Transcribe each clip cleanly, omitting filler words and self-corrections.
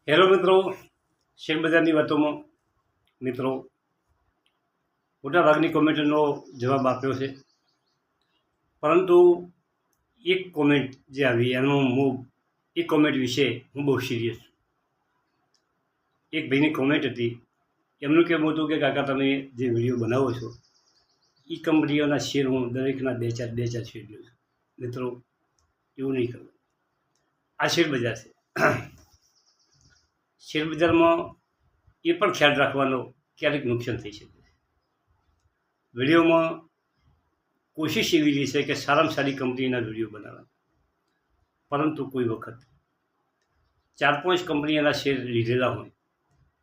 Hello મિત્રો, શેરબજારની વાતોમાં મિત્રો મોટાભાગની કોમેન્ટનો જવાબ આપ્યો છે, પરંતુ એક કોમેન્ટ જે આવી એનો એ કોમેન્ટ વિશે હું બહુ સિરિયસ છું. એક ભાઈની કોમેન્ટ હતી. એમનું કહેવું હતું કે કાકા તમે જે વિડીયો બનાવો છો એ કંપનીઓના શેર હું દરેકના બે ચાર શેર લ્યો છું. મિત્રો, એવું નહીં કરવું. આ શેરબજાર છે. શેરબજારમાં એ પણ ખ્યાલ રાખવાનો ક્યારેક નુકસાન થઈ શકે છે. વિડીયોમાં કોશિશ એવી રહી છે કે સારામાં સારી કંપનીના વિડીયો બનાવવા, પરંતુ કોઈ વખત 4-5 કંપનીના શેર લીધેલા હોય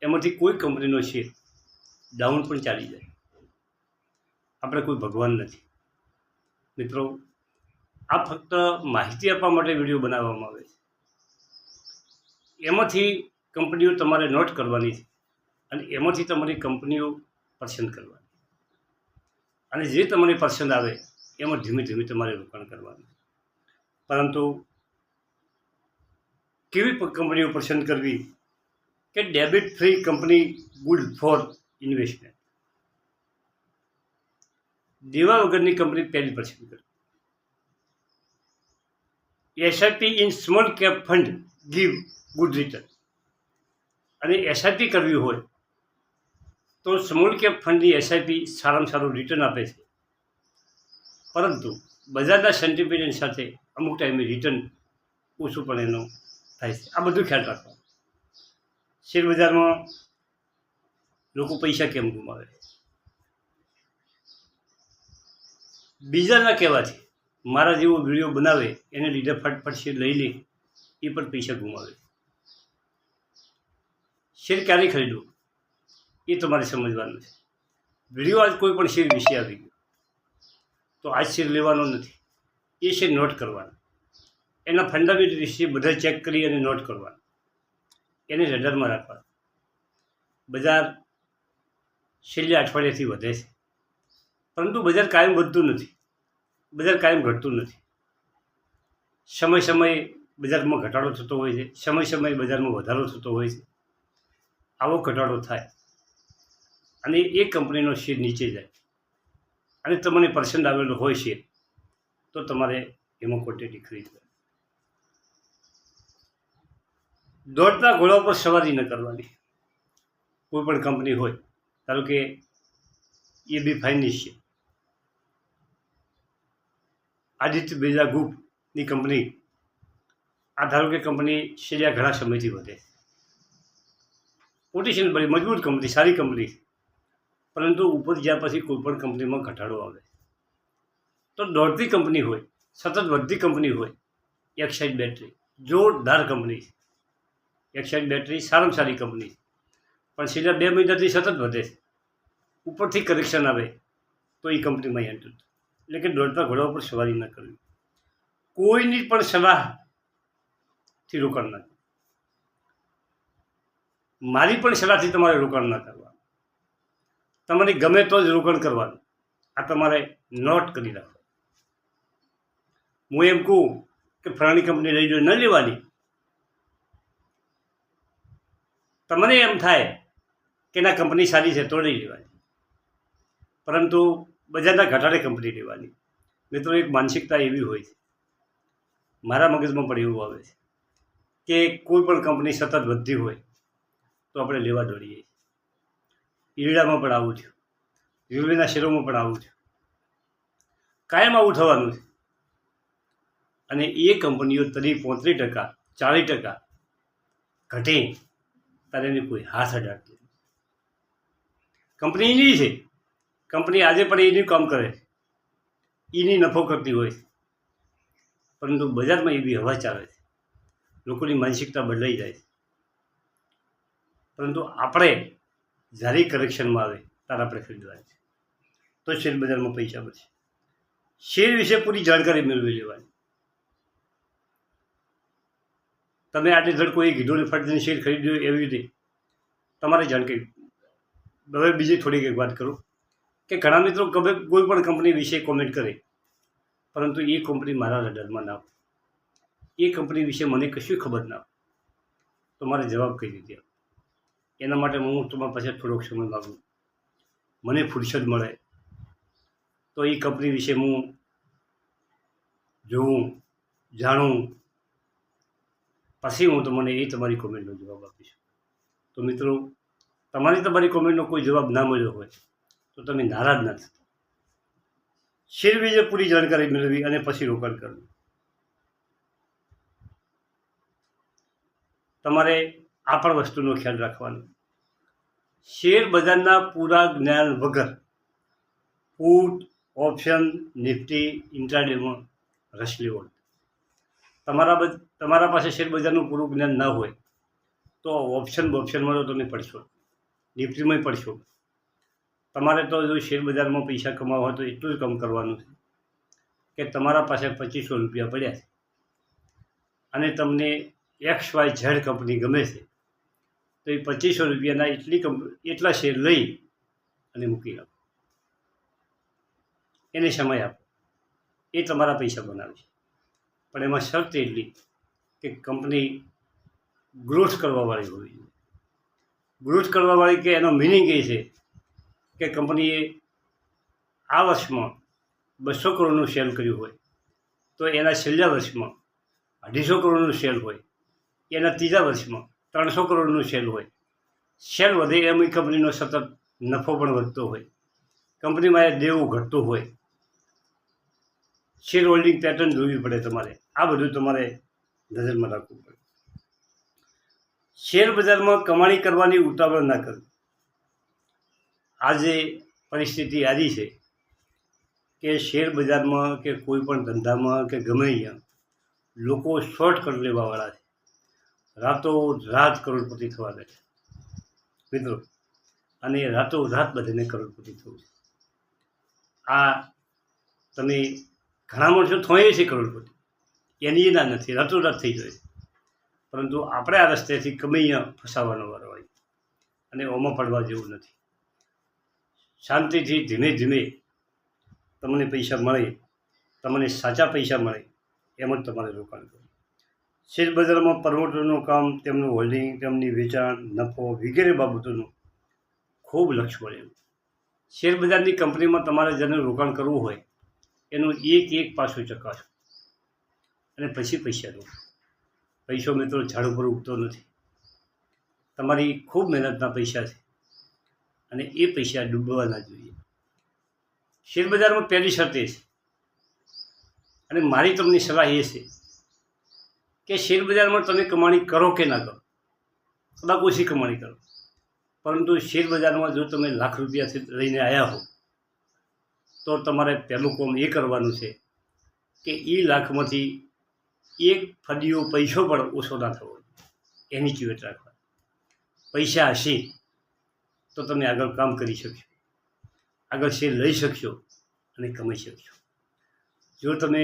એમાંથી કોઈ કંપનીનો શેર ડાઉન પણ ચાલી જાય. આપણે કોઈ ભગવાન નથી મિત્રો. આ ફક્ત માહિતી આપવા માટે વિડીયો બનાવવામાં આવે છે. એમાંથી કંપનીઓ તમારે નોટ કરવાની છે અને એમાંથી તમારી કંપનીઓ પસંદ કરવાની, અને જે તમને પસંદ આવે એમાં ધીમે ધીમે તમારે રોકાણ કરવાનું. પરંતુ કેવી કંપનીઓ પસંદ કરવી કે debit free company good for investment, દેવા વગરની કંપની પહેલી પસંદ કરવી. SIP in small cap fund give good return. અને એસઆઈપી કરવી હોય તો સ્મોલ કેપ ફંડની એસઆઈપી સારામાં સારું રિટર્ન આપે છે, પરંતુ બજારના સેન્ટિમેન્ટ સાથે અમુક ટાઈમે રિટર્ન ઓછું પણ એનો થાય છે. આ બધું ખ્યાલ રાખવાનું. શેરબજારમાં લોકો પૈસા કેમ ગુમાવે? બીજાના કહેવાથી મારા જેવો વિડીયો બનાવે એને લીધે ફટફટ શેર લઈ લે, એ પણ પૈસા ગુમાવે. શેર ક્યારે ખરીદવો એ તમારે સમજવાનું છે. વિડીયો આજ કોઈ પણ શેર વિશે આવી ગયો તો આજ શેર લેવાનો નથી, એ શેર નોટ કરવાનો, એના ફંડામેન્ટલ વિશે બધા ચેક કરી અને નોટ કરવાનું, એને રડારમાં રાખવાનું. બજાર છેલ્લા અઠવાડિયાથી વધે છે, પરંતુ બજાર કાયમ વધતું નથી, બજાર કાયમ ઘટતું નથી. સમય સમયે બજારમાં ઘટાડો થતો હોય છે, સમય સમયે બજારમાં વધારો થતો હોય છે. આવો ઘટાડો થાય અને એ કંપનીનો શેર નીચે જાય અને તમને પસંદ આવેલો હોય શેર, તો તમારે એમાં ક્વોન્ટિટી ખરીદવાની. દોડતા ઘોડા ઉપર સવારી ન કરવાની. કોઈ પણ કંપની હોય, ધારો કે એબી ફાઇનાન્સ છે, આદિત્ય બિરલા ગ્રુપની કંપની, આ ધારો કે કંપની છેલ્લા ઘણા સમયથી વધે છે. પોટેશિયમ બધી મજબૂત કંપની, સારી કંપની, પરંતુ ઉપર જ્યાં પછી કોઈ પણ કંપનીમાં ઘટાડો આવે તો દોડતી કંપની હોય, સતત વધતી કંપની હોય, એક્સાઇડ બેટરી જોરદાર કંપની છે. એક્સાઇડ બેટરી સારામાં સારી કંપની છે, પણ છેલ્લા 2 મહિનાથી સતત વધે છે. ઉપરથી કરેક્શન આવે તો એ કંપનીમાં એન્ટર. એટલે કે દોડતા ઘોડા ઉપર સવારી ન કરવી. કોઈની પણ સલાહથી રોકાણ ન કરવું. મારી પણ સલાહથી તમારે રોકાણ ન કરવાનું. તમારે ગમે તો જ રોકાણ કરવાનું. આ તમારે નોટ કરી રાખો. હું એમ કહું કે ફલાણી કંપની લઈ લો, ન લેવાની. તમને એમ થાય કે ના કંપની સારી છે તો નહીં લેવાની, પરંતુ બજારના ઘટાડે કંપની લેવાની. મિત્રો, એક માનસિકતા એવી હોય છે, મારા મગજમાં પણ એવું આવે છે કે કોઈ પણ કંપની સતત વધતી હોય તો આપણે લેવા દોડીએ. ઈરડામાં પણ આવું થયું, રેલવેના શેરોમાં પણ આવું થયું. કાયમ આવું થવાનું છે. અને એ કંપનીઓ તરી 35%, 40% ઘટે ત્યારે એને કોઈ હાથ અડાડતું. કંપની એની છે, કંપની આજે પણ એનું કામ કરે છે, એની નફો કરતી હોય છે, પરંતુ બજારમાં એવી હવા ચાલે છે, લોકોની માનસિકતા બદલાઈ જાય છે. પરંતુ આપણે જ્યારે કરેક્શનમાં આવે ત્યારે આપણે ખરીદવાની છે, તો શેર બજારમાં પૈસા બચે. શેર વિશે પૂરી જાણકારી મેળવી લેવાની. તમે આજે ધડ કોઈ કીધું ને ફટ શેર ખરીદ્યો એવી રીતે તમારે જાણકારી. હવે બીજી થોડીક એક વાત કરું કે ઘણા મિત્રો કોઈ પણ કંપની વિશે કોમેન્ટ કરે, પરંતુ એ કંપની મારા રડારમાં ના હોય, એ કંપની વિશે મને કશું ખબર ના હોય, તો તો મારે જવાબ કઈ રીતે આપો? એના માટે હું તમારી પાસે થોડોક સમય માગું, મને ફુરસદ મળે તો એ કંપની વિશે હું જોઉં, જાણું, પછી હું તમને એ તમારી કોમેન્ટનો જવાબ આપીશ. તો મિત્રો, તમારી કોમેન્ટનો કોઈ જવાબ ના મળ્યો હોય તો તમે નારાજ ના થતા. શેર વિશે પૂરી જાણકારી મેળવી અને પછી રોકાણ કરવું. તમારે આ પણ વસ્તુનો ખ્યાલ રાખવાનો, શેર બજારના પૂરા જ્ઞાન વગર પુટ, ઓપ્શન, નિફ્ટી, ઇન્ટ્રાડેમાં રસ લેવો. તમારા પાસે શેર બજારનું પૂરું જ્ઞાન ના હોય તો ઓપ્શનમાં તો તમે પડશો, નિફ્ટીમાં પડશો. તમારે તો જો શેર બજારમાં પૈસા કમાવા હોય તો એટલું જ કામ કરવાનું છે કે તમારા પાસે 2500 રૂપિયા પડ્યા છે અને તમને XYZ કંપની ગમે છે, તો એ 2500 રૂપિયાના એટલા શેર લઈ અને મૂકી આપો, એને સમય આપો, એ તમારા પૈસા બનાવશે. પણ એમાં શરત એટલી કે કંપની ગ્રોથ કરવાવાળી હોવી જોઈએ. ગ્રોથ કરવાવાળી કે એનો મિનિંગ એ છે કે કંપનીએ આ વર્ષમાં 200 કરોડનું સેલ કર્યું હોય તો એના છેલ્લા વર્ષમાં 250 કરોડનું સેલ હોય, એના ત્રીજા વર્ષમાં 300 કરોડનું સેલ હોય. સેલ વધે એમ કંપનીનો સતત નફો પણ વધતો હોય, કંપનીમાં દેવું ઘટતું હોય. શેર હોલ્ડિંગ પેટર્ન જોવી પડે તમારે, આ બધું તમારે નજરમાં રાખવું પડે. શેર બજારમાં કમાણી કરવાની ઉતાવળ ના કરવી. આજે પરિસ્થિતિ આવી છે કે શેર બજારમાં કે કોઈ પણ ધંધામાં કે ગમે અહીંયા લોકો શોર્ટકટ લેવાવાળા છે, રાત કરોડપતિ થવાના છે મિત્રો, અને રાત બધાને કરોડપતિ થવું છે. આ તમે ઘણા માણસો થોય છે કરોડપતિ, એની ના નથી, રાત થઈ જાય. પરંતુ આપણે આ રસ્તેથી ગમે અહીંયા ફસાવાનો વારો હોય અને ઓમાં પડવા જેવું નથી. શાંતિથી ધીમે ધીમે તમને પૈસા મળે, તમને સાચા પૈસા મળે એમ જ તમારે રોકાણ કરવું. શેર બજારમાં પ્રમોટરનું કામ, તેમનું હોલ્ડિંગ, તેમની વેચાણ, નફો વગેરે બાબતોનું ખૂબ લક્ષ્ય મળે. શેર બજારની કંપનીમાં તમારે જેને રોકાણ કરવું હોય એનું એક પાસું ચકાસો અને પછી પૈસા લો. પૈસો મિત્રો ઝાડ ઉપર ઉગતો નથી, તમારી ખૂબ મહેનતના પૈસા છે અને એ પૈસા ડૂબવા ના જોઈએ. શેર બજારમાં પહેલી શરત એ છે, અને મારી તમને સલાહ એ છે કે શેર બજારમાં તમે કમાણી કરો કે ના કરો, કદાચ ઓછી કમાણી કરો, પરંતુ શેર બજારમાં જો તમે લાખ રૂપિયાથી લઈને આવ્યા હો તો તમારે પહેલું કામ એ કરવાનું છે કે એ લાખમાંથી એક ફળિયો પૈસો પણ ઓછો ના થવો, એની ચીવટ રાખવા. પૈસા હશે તો તમે આગળ કામ કરી શકશો, આગળ શેર લઈ શકશો અને કમાઈ શકશો. જો તમે